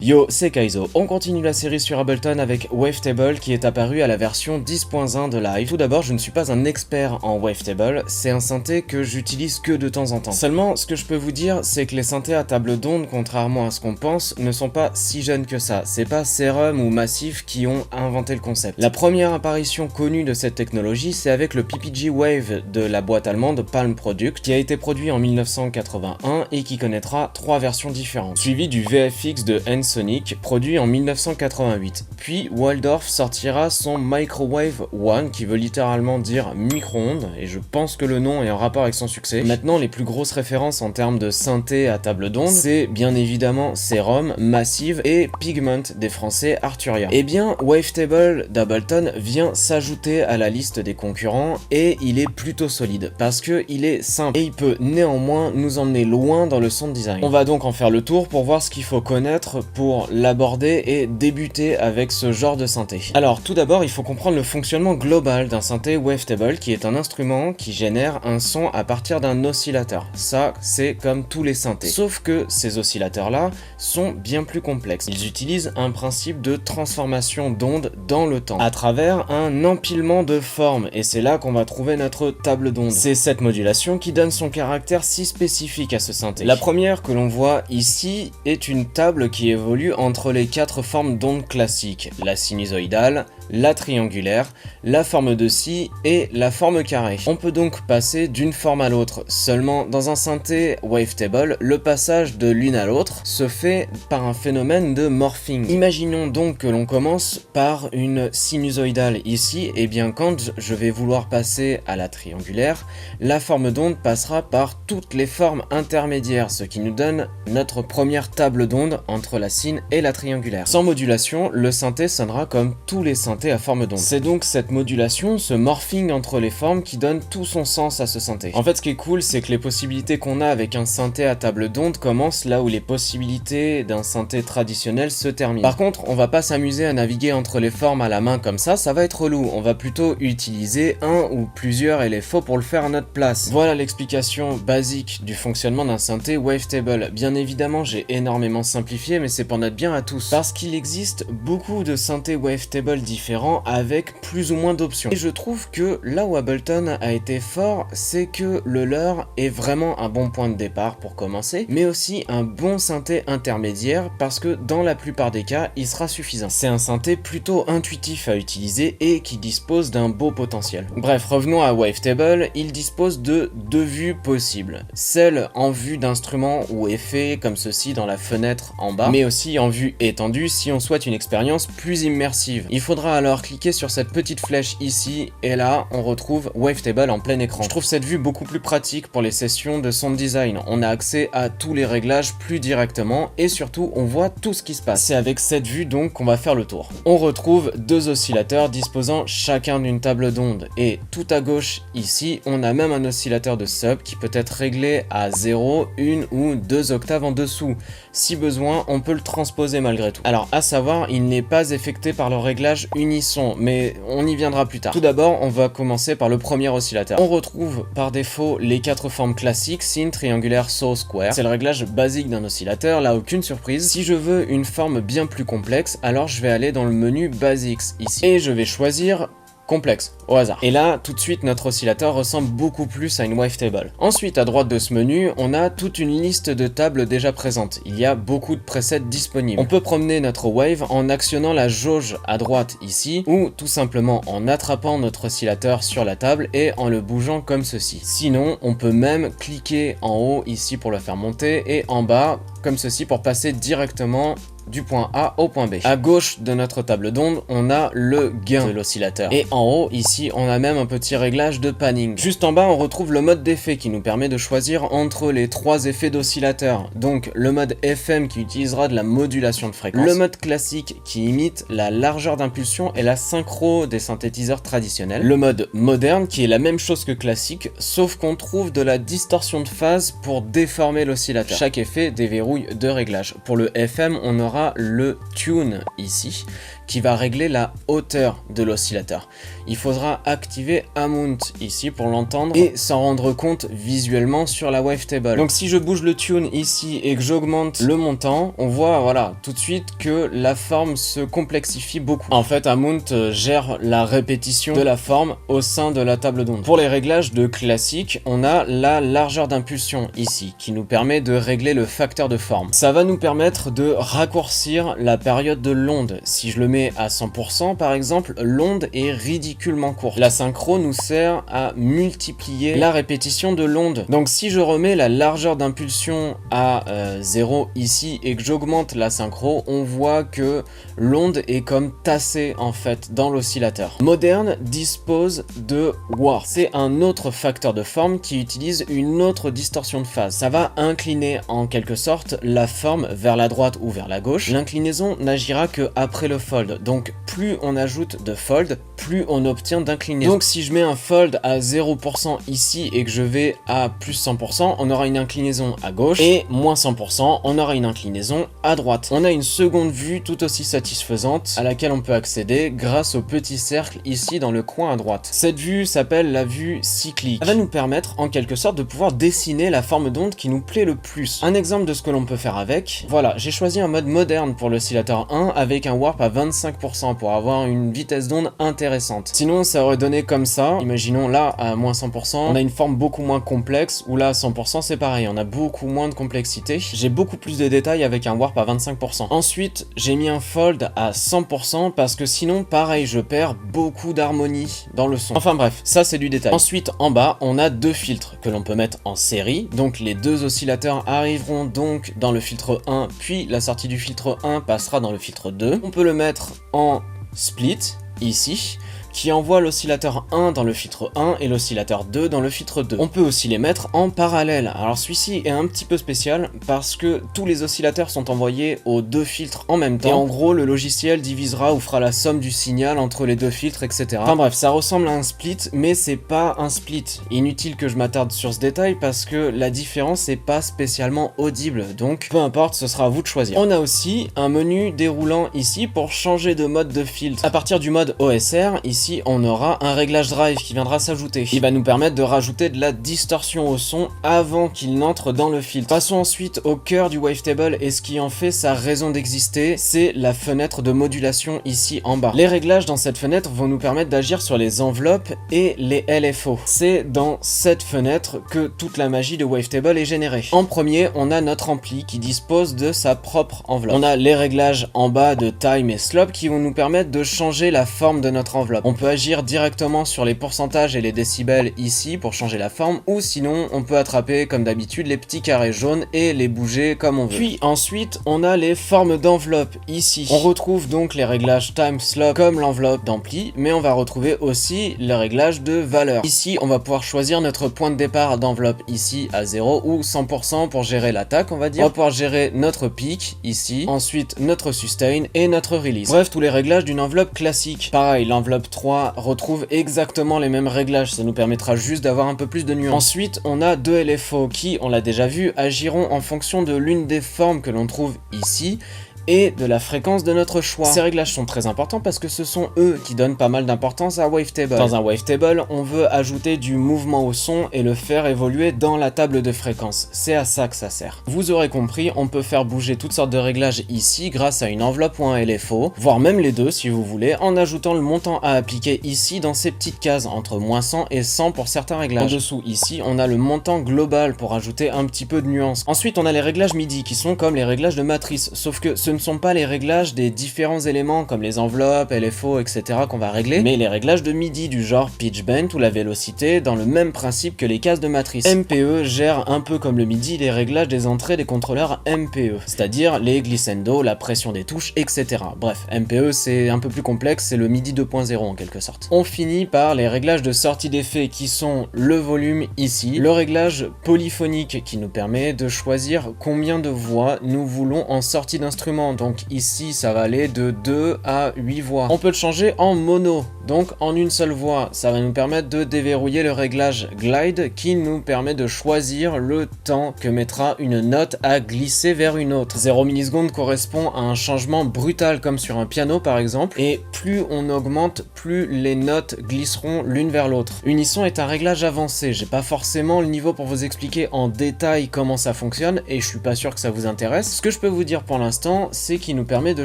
Yo, c'est Kaizo. On continue la série sur Ableton avec Wavetable qui est apparu à la version 10.1 de Live. Tout d'abord, je ne suis pas un expert en Wavetable, c'est un synthé que j'utilise que de temps en temps. Seulement, ce que je peux vous dire, c'est que les synthés à table d'onde, contrairement à ce qu'on pense, ne sont pas si jeunes que ça. C'est pas Serum ou Massive qui ont inventé le concept. La première apparition connue de cette technologie, c'est avec le PPG Wave de la boîte allemande Palm Product, qui a été produit en 1981 et qui connaîtra 3 versions différentes, suivi du VFX de Ensoniq, produit en 1988. Puis Waldorf sortira son Microwave One, qui veut littéralement dire micro-ondes, et je pense que le nom est en rapport avec son succès. Maintenant, les plus grosses références en termes de synthé à table d'onde, c'est bien évidemment Serum, Massive et Pigment des français Arturia. Et bien, Wavetable d'Ableton vient s'ajouter à la liste des concurrents, et il est plutôt solide, parce que il est simple, et il peut néanmoins nous emmener loin dans le sound design. On va donc en faire le tour pour voir ce qu'il faut connaître pour l'aborder et débuter avec ce genre de synthé. Alors tout d'abord, il faut comprendre le fonctionnement global d'un synthé Wavetable, qui est un instrument qui génère un son à partir d'un oscillateur. Ça, c'est comme tous les synthés. Sauf que ces oscillateurs-là sont bien plus complexes. Ils utilisent un principe de transformation d'ondes dans le temps, à travers un empilement de formes, et c'est là qu'on va trouver notre table d'onde. C'est cette modulation qui donne son caractère si spécifique à ce synthé. La première que l'on voit ici est une table qui évolue entre les 4 formes d'ondes classiques, la sinusoïdale, la triangulaire, la forme de scie et la forme carrée. On peut donc passer d'une forme à l'autre. Seulement, dans un synthé Wavetable, le passage de l'une à l'autre se fait par un phénomène de morphing. Imaginons donc que l'on commence par une sinusoïdale ici, et bien quand je vais vouloir passer à la triangulaire, la forme d'onde passera par toutes les formes intermédiaires, ce qui nous donne notre première table d'onde entre la sine et la triangulaire. Sans modulation, le synthé sonnera comme tous les synthés à forme d'onde. C'est donc cette modulation, ce morphing entre les formes qui donne tout son sens à ce synthé. En fait, ce qui est cool, c'est que les possibilités qu'on a avec un synthé à table d'onde commencent là où les possibilités d'un synthé traditionnel se terminent. Par contre, on va pas s'amuser à naviguer entre les formes à la main comme ça va être relou. On va plutôt utiliser un ou plusieurs LFO pour le faire à notre place. Voilà l'explication basique du fonctionnement d'un synthé Wavetable. Bien évidemment, j'ai énormément simplifié, mais c'est pour notre bien à tous, parce qu'il existe beaucoup de synthés Wavetable différents avec plus ou moins d'options. Et je trouve que là où Ableton a été fort, c'est que le leur est vraiment un bon point de départ pour commencer, mais aussi un bon synthé intermédiaire, parce que dans la plupart des cas, il sera suffisant. C'est un synthé plutôt intuitif à utiliser et qui dispose d'un beau potentiel. Bref, revenons à Wavetable, il dispose de 2 vues possibles. Celle en vue d'instrument ou effet comme ceci dans la fenêtre en bas, mais aussi en vue étendue si on souhaite une expérience plus immersive. Il faudra alors cliquer sur cette petite flèche ici, et là on retrouve Wavetable en plein écran. Je trouve cette vue beaucoup plus pratique pour les sessions de sound design. On a accès à tous les réglages plus directement, et surtout on voit tout ce qui se passe. C'est avec cette vue donc qu'on va faire le tour. On retrouve 2 oscillateurs disposant chacun d'une table d'onde, et tout à gauche ici on a même un oscillateur de sub qui peut être réglé à 0, 1 ou 2 octaves en dessous. Si besoin, on peut le transposer malgré tout. Alors à savoir, il n'est pas effecté par le réglage unisson, mais on y viendra plus tard. Tout d'abord, on va commencer par le premier oscillateur. On retrouve par défaut les 4 formes classiques, sine, triangulaire, saw, square. C'est le réglage basique d'un oscillateur, là aucune surprise. Si je veux une forme bien plus complexe, alors je vais aller dans le menu Basics ici, et je vais choisir complexe, au hasard. Et là, tout de suite, notre oscillateur ressemble beaucoup plus à une Wavetable. Ensuite, à droite de ce menu, on a toute une liste de tables déjà présentes. Il y a beaucoup de presets disponibles. On peut promener notre wave en actionnant la jauge à droite ici, ou tout simplement en attrapant notre oscillateur sur la table et en le bougeant comme ceci. Sinon, on peut même cliquer en haut ici pour le faire monter, et en bas, comme ceci, pour passer directement du point A au point B. À gauche de notre table d'onde, on a le gain de l'oscillateur. Et en haut, ici, on a même un petit réglage de panning. Juste en bas, on retrouve le mode d'effet qui nous permet de choisir entre les 3 effets d'oscillateur. Donc, le mode FM qui utilisera de la modulation de fréquence. Le mode classique qui imite la largeur d'impulsion et la synchro des synthétiseurs traditionnels. Le mode moderne qui est la même chose que classique, sauf qu'on trouve de la distorsion de phase pour déformer l'oscillateur. Chaque effet déverrouille 2 réglages. Pour le FM, on aura le tune ici, qui va régler la hauteur de l'oscillateur. Il faudra activer Amount ici pour l'entendre et s'en rendre compte visuellement sur la wavetable. Donc si je bouge le tune ici et que j'augmente le montant, on voit voilà tout de suite que la forme se complexifie beaucoup. En fait, Amount gère la répétition de la forme au sein de la table d'onde. Pour les réglages de classique, on a la largeur d'impulsion ici qui nous permet de régler le facteur de forme. Ça va nous permettre de raccourcir la période de l'onde. Si je le mets à 100% par exemple, l'onde est ridiculement courte. La synchro nous sert à multiplier la répétition de l'onde. Donc si je remets la largeur d'impulsion à 0 ici et que j'augmente la synchro, on voit que l'onde est comme tassée en fait dans l'oscillateur. Modern dispose de warp. C'est un autre facteur de forme qui utilise une autre distorsion de phase. Ça va incliner en quelque sorte la forme vers la droite ou vers la gauche. L'inclinaison n'agira que après le fold. Donc plus on ajoute de fold, plus on obtient d'inclinaison. Donc si je mets un fold à 0% ici et que je vais à plus 100%, on aura une inclinaison à gauche et moins 100%, on aura une inclinaison à droite. On a une seconde vue tout aussi satisfaisante à laquelle on peut accéder grâce au petit cercle ici dans le coin à droite. Cette vue s'appelle la vue cyclique. Elle va nous permettre en quelque sorte de pouvoir dessiner la forme d'onde qui nous plaît le plus. Un exemple de ce que l'on peut faire avec, voilà, j'ai choisi un mode moderne pour l'oscillateur 1 avec un warp à 25% pour avoir une vitesse d'onde intéressante. Sinon ça aurait donné comme ça, imaginons là à moins 100%, on a une forme beaucoup moins complexe, ou là à 100% c'est pareil, on a beaucoup moins de complexité. J'ai beaucoup plus de détails avec un warp à 25%. Ensuite j'ai mis un fold à 100% parce que sinon pareil je perds beaucoup d'harmonie dans le son. Enfin bref, ça c'est du détail. Ensuite en bas on a deux filtres que l'on peut mettre en série, donc les deux oscillateurs arriveront donc dans le filtre 1 puis la sortie du filtre 1 passera dans le filtre 2. On peut le mettre en split ici qui envoie l'oscillateur 1 dans le filtre 1 et l'oscillateur 2 dans le filtre 2. On peut aussi les mettre en parallèle. Alors celui-ci est un petit peu spécial parce que tous les oscillateurs sont envoyés aux deux filtres en même temps. Et en gros, le logiciel divisera ou fera la somme du signal entre les deux filtres, etc. Enfin bref, ça ressemble à un split, mais c'est pas un split. Inutile que je m'attarde sur ce détail parce que la différence n'est pas spécialement audible. Donc peu importe, ce sera à vous de choisir. On a aussi un menu déroulant ici pour changer de mode de filtre. À partir du mode OSR, ici on aura un réglage drive qui viendra s'ajouter. Il va nous permettre de rajouter de la distorsion au son avant qu'il n'entre dans le filtre. Passons ensuite au cœur du wavetable et ce qui en fait sa raison d'exister, c'est la fenêtre de modulation ici en bas. Les réglages dans cette fenêtre vont nous permettre d'agir sur les enveloppes et les LFO. C'est dans cette fenêtre que toute la magie de wavetable est générée. En premier, on a notre ampli qui dispose de sa propre enveloppe. On a les réglages en bas de time et slope qui vont nous permettre de changer la forme de notre enveloppe. On peut agir directement sur les pourcentages et les décibels ici pour changer la forme, ou sinon on peut attraper comme d'habitude les petits carrés jaunes et les bouger comme on veut. Puis ensuite on a les formes d'enveloppe ici. On retrouve donc les réglages time slope comme l'enveloppe d'ampli, mais on va retrouver aussi les réglages de valeur. Ici on va pouvoir choisir notre point de départ d'enveloppe ici à 0 ou 100% pour gérer l'attaque, on va dire. On va pouvoir gérer notre pic ici, ensuite notre sustain et notre release. Bref, tous les réglages d'une enveloppe classique. Pareil, l'enveloppe 3 retrouve exactement les mêmes réglages, ça nous permettra juste d'avoir un peu plus de nuances. Ensuite, on a deux LFO qui, on l'a déjà vu, agiront en fonction de l'une des formes que l'on trouve ici et de la fréquence de notre choix. Ces réglages sont très importants parce que ce sont eux qui donnent pas mal d'importance à wavetable. Dans un wavetable, on veut ajouter du mouvement au son et le faire évoluer dans la table de fréquence. C'est à ça que ça sert. Vous aurez compris, on peut faire bouger toutes sortes de réglages ici grâce à une enveloppe ou un LFO, voire même les deux si vous voulez, en ajoutant le montant à appliquer ici dans ces petites cases, entre moins 100 et 100 pour certains réglages. En dessous ici, on a le montant global pour ajouter un petit peu de nuance. Ensuite, on a les réglages MIDI qui sont comme les réglages de matrice, sauf que ce ne sont pas les réglages des différents éléments comme les enveloppes, LFO, etc. qu'on va régler, mais les réglages de MIDI du genre pitch bend ou la vélocité dans le même principe que les cases de matrice. MPE gère un peu comme le MIDI les réglages des entrées des contrôleurs MPE, c'est-à-dire les glissando, la pression des touches, etc. Bref, MPE c'est un peu plus complexe, c'est le MIDI 2.0 en quelque sorte. On finit par les réglages de sortie d'effet qui sont le volume ici, le réglage polyphonique qui nous permet de choisir combien de voix nous voulons en sortie d'instrument inversement, donc ici ça va aller de 2 à 8 voix. On peut le changer en mono, donc en une seule voix. Ça va nous permettre de déverrouiller le réglage glide qui nous permet de choisir le temps que mettra une note à glisser vers une autre. 0 millisecondes correspond à un changement brutal comme sur un piano par exemple, et plus on augmente, plus les notes glisseront l'une vers l'autre. Unisson est un réglage avancé, j'ai pas forcément le niveau pour vous expliquer en détail comment ça fonctionne et je suis pas sûr que ça vous intéresse. Ce que je peux vous dire pour l'instant, c'est qu'il nous permet de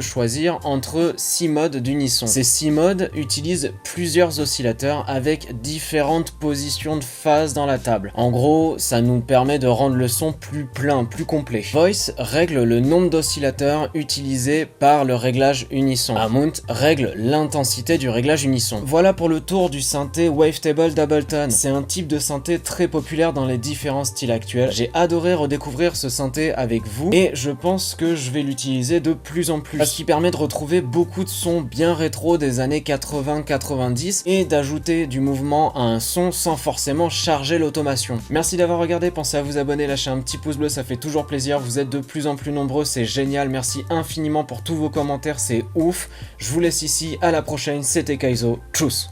choisir entre 6 modes d'unisson. Ces 6 modes utilisent plusieurs oscillateurs avec différentes positions de phase dans la table. En gros, ça nous permet de rendre le son plus plein, plus complet. Voice règle le nombre d'oscillateurs utilisés par le réglage unisson. Amount règle l'intensité du réglage unisson. Voilà pour le tour du synthé Wavetable d'Ableton. C'est un type de synthé très populaire dans les différents styles actuels. J'ai adoré redécouvrir ce synthé avec vous et je pense que je vais l'utiliser de plus en plus parce qu'il permet de retrouver beaucoup de sons bien rétro des années 80-90 et d'ajouter du mouvement à un son sans forcément charger l'automation. Merci d'avoir regardé, pensez à vous abonner, lâcher un petit pouce bleu, ça fait toujours plaisir, vous êtes de plus en plus nombreux, c'est génial, merci infiniment pour tous vos commentaires, c'est ouf. Je vous laisse ici, à la prochaine, c'était Kaizo, tchuss.